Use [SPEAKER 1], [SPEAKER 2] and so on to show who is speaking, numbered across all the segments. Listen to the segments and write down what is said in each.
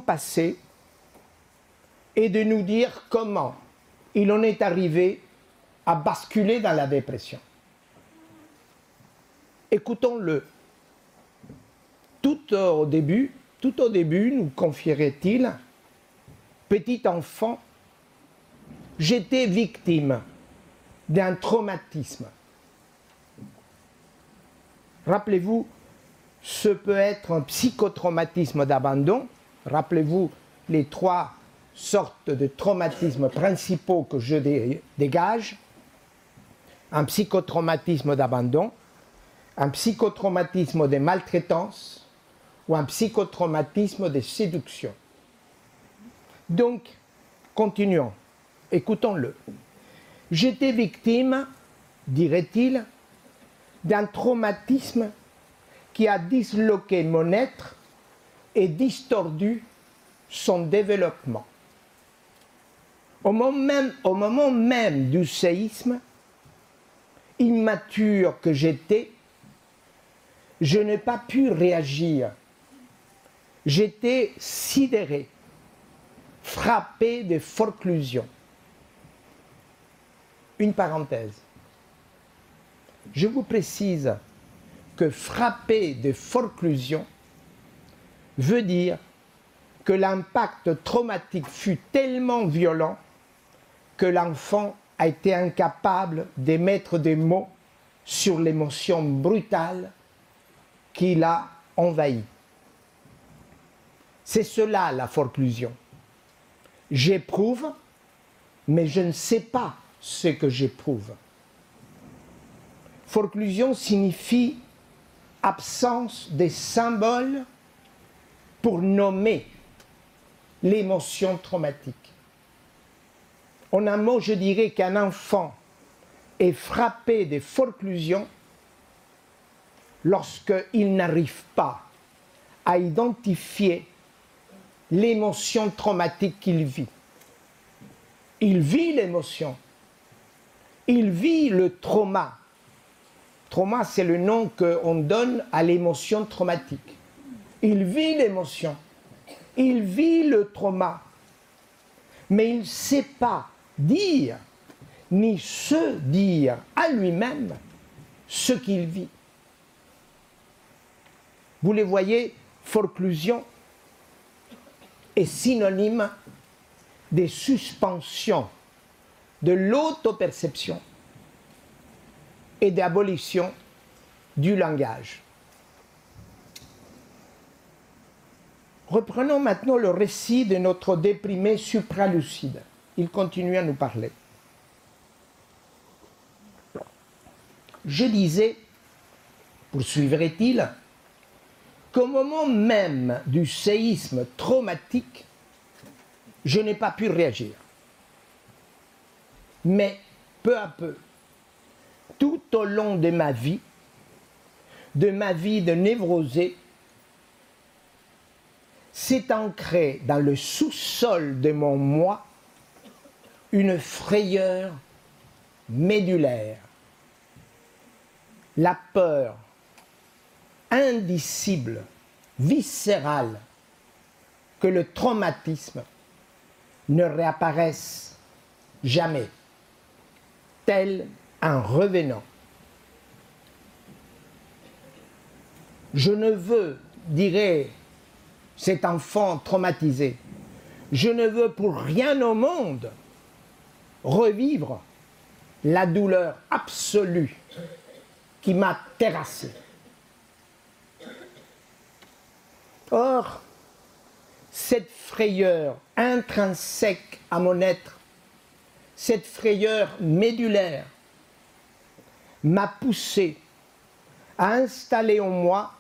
[SPEAKER 1] passé et de nous dire comment il en est arrivé à basculer dans la dépression. Écoutons-le. Tout au début, nous confierait-il, petit enfant, j'étais victime d'un traumatisme. Rappelez-vous, ce peut être un psychotraumatisme d'abandon. Rappelez-vous les 3 sortes de traumatismes principaux que je dégage. Un psychotraumatisme d'abandon, un psychotraumatisme de maltraitance ou un psychotraumatisme de séduction. Donc, continuons, écoutons-le. J'étais victime, dirait-il, d'un traumatisme qui a disloqué mon être et distordu son développement. Au moment même du séisme, immature que j'étais, je n'ai pas pu réagir. J'étais sidéré, frappé de forclusion. Une parenthèse. Je vous précise que frapper de forclusion veut dire que l'impact traumatique fut tellement violent que l'enfant a été incapable d'émettre des mots sur l'émotion brutale qui l'a envahi. C'est cela la forclusion. J'éprouve, mais je ne sais pas ce que j'éprouve. Forclusion signifie absence des symboles pour nommer l'émotion traumatique. En un mot, je dirais qu'un enfant est frappé de forclusion lorsqu'il n'arrive pas à identifier l'émotion traumatique qu'il vit. Il vit l'émotion, il vit le trauma. Trauma, c'est le nom qu'on donne à l'émotion traumatique. Il vit l'émotion, il vit le trauma, mais il ne sait pas dire, ni se dire à lui-même ce qu'il vit. Vous les voyez, forclusion est synonyme des suspensions de l'autoperception et d'abolition du langage. Reprenons maintenant le récit de notre déprimé supralucide. Il continue à nous parler. Je disais, poursuivrait-il, qu'au moment même du séisme traumatique, je n'ai pas pu réagir. Mais peu à peu, tout au long de ma vie de névrosé, s'est ancré dans le sous-sol de mon moi une frayeur médulaire, la peur indicible, viscérale, que le traumatisme ne réapparaisse jamais, tel un revenant. Je ne veux, dirait cet enfant traumatisé, je ne veux pour rien au monde revivre la douleur absolue qui m'a terrassé. Or, cette frayeur intrinsèque à mon être, cette frayeur médulaire, m'a poussé à installer en moi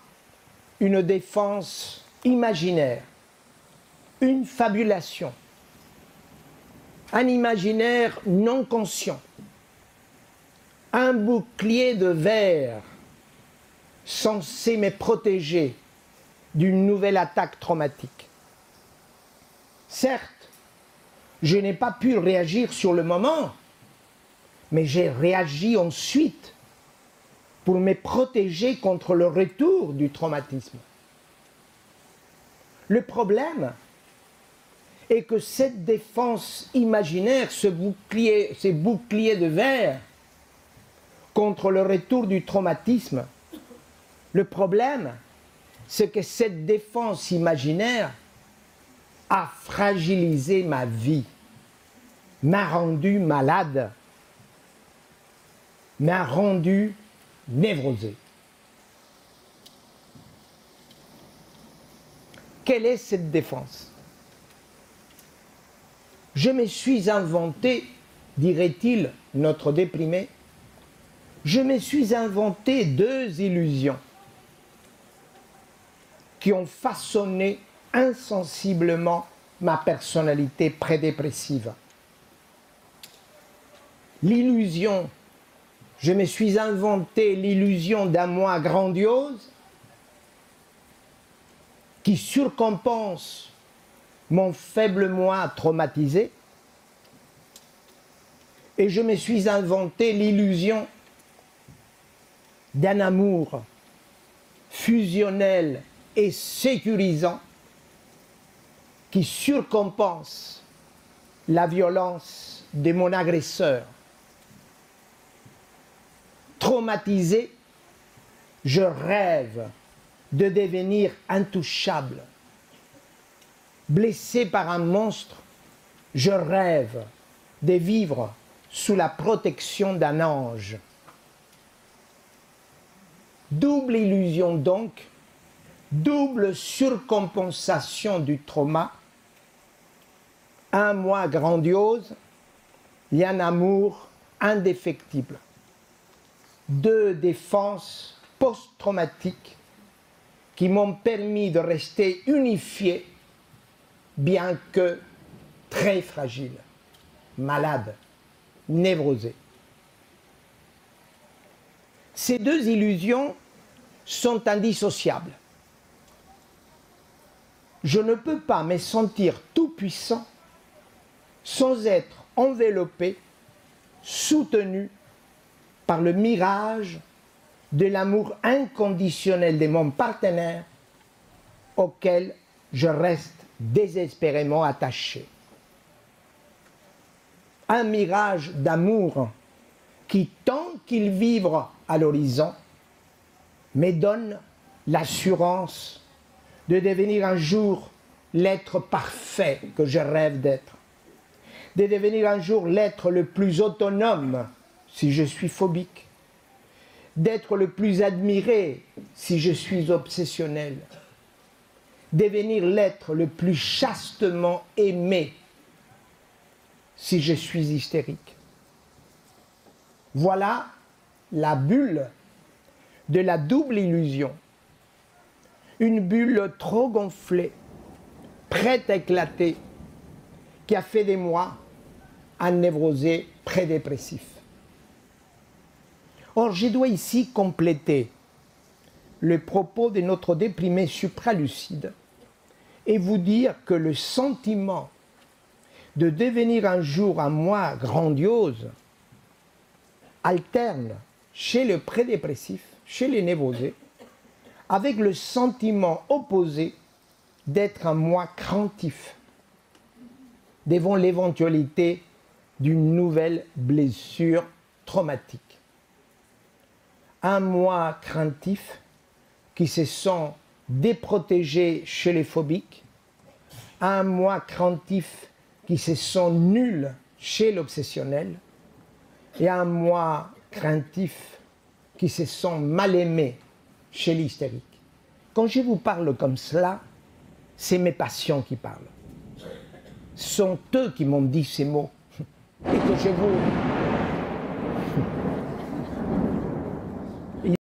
[SPEAKER 1] une défense imaginaire, une fabulation, un imaginaire non conscient, un bouclier de verre censé me protéger d'une nouvelle attaque traumatique. Certes, je n'ai pas pu réagir sur le moment, mais j'ai réagi ensuite pour me protéger contre le retour du traumatisme. Le problème, et que cette défense imaginaire, ce bouclier de verre contre le retour du traumatisme, le problème, c'est que cette défense imaginaire a fragilisé ma vie, m'a rendu malade, m'a rendu névrosé. Quelle est cette défense? Je me suis inventé, dirait-il notre déprimé, je me suis inventé 2 illusions qui ont façonné insensiblement ma personnalité prédépressive. L'illusion, je me suis inventé l'illusion d'un moi grandiose qui surcompense mon faible moi traumatisé, et je me suis inventé l'illusion d'un amour fusionnel et sécurisant qui surcompense la violence de mon agresseur. Traumatisé, je rêve de devenir intouchable. Blessé par un monstre, je rêve de vivre sous la protection d'un ange. Double illusion donc, double surcompensation du trauma, un moi grandiose et un amour indéfectible. 2 défenses post-traumatiques qui m'ont permis de rester unifié, bien que très fragile, malade, névrosé. Ces 2 illusions sont indissociables. Je ne peux pas me sentir tout puissant sans être enveloppé, soutenu par le mirage de l'amour inconditionnel de mon partenaire auquel je reste désespérément attaché. Un mirage d'amour qui, tant qu'il vibre à l'horizon, me donne l'assurance de devenir un jour l'être parfait que je rêve d'être, de devenir un jour l'être le plus autonome si je suis phobique, d'être le plus admiré si je suis obsessionnel, devenir l'être le plus chastement aimé si je suis hystérique. Voilà la bulle de la double illusion. Une bulle trop gonflée, prête à éclater, qui a fait de moi un névrosé prédépressif. Or, je dois ici compléter le propos de notre déprimé supralucide et vous dire que le sentiment de devenir un jour un moi grandiose alterne chez le prédépressif, chez les névrosés, avec le sentiment opposé d'être un moi craintif devant l'éventualité d'une nouvelle blessure traumatique. Un moi craintif qui se sent déprotégé chez les phobiques, un moi craintif qui se sent nul chez l'obsessionnel, et un moi craintif qui se sent mal aimé chez l'hystérique. Quand je vous parle comme cela, c'est mes patients qui parlent. Ce sont eux qui m'ont dit ces mots. Et que je vous